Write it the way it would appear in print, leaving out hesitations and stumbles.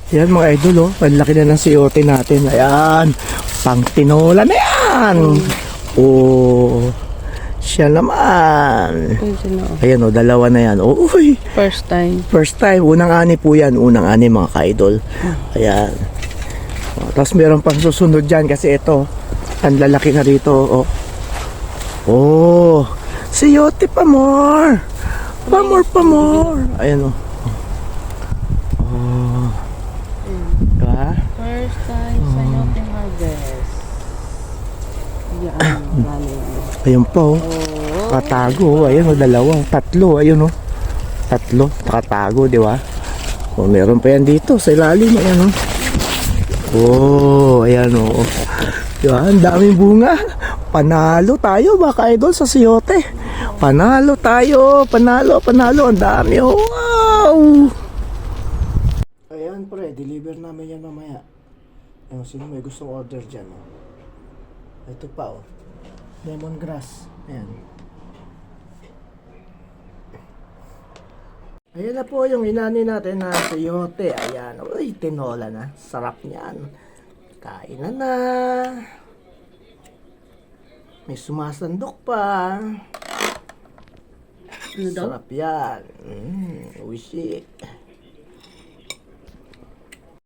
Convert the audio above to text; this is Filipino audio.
Yan mga idol, oh. Ang laki na ng siyote natin. Ayan. Pang tinola na yan. Oh. Siya naman. Ayan, oh. Dalawa na yan. Oh, uy. First time. First time. Unang ani po yan. Unang ani mga ka-idol. Ayan. Oh, tapos meron pang susunod dyan kasi ito. Ang lalaki na rito. Oh. Oh. Siyote pa more. Pa more. Ayan, oh. Diba? First time sa Yote Harvest. Yan, dami. Ayun po. Nakatago. Ayun o, dalawa. Tatlo. Ayun o. Tatlo. Nakatago, di ba? O, meron pa yan dito sa ilalim. Ayan o. Oh, ayan o. Di ba? Ang daming bunga. Panalo tayo baka idol sa siyote. Panalo tayo. Panalo. Ang dami o. Wow! Ayan pre, deliver namin yan mamaya. Ayun, sino may gustong order dyan o. Ito pa o. Lemongrass. Ayan. Ayan na po yung inani natin na sayote. Ayan. Uy, tinola na. Sarap niyan. Kain na. May sumasandok pa. Ano daw? Sarap yan. Uy,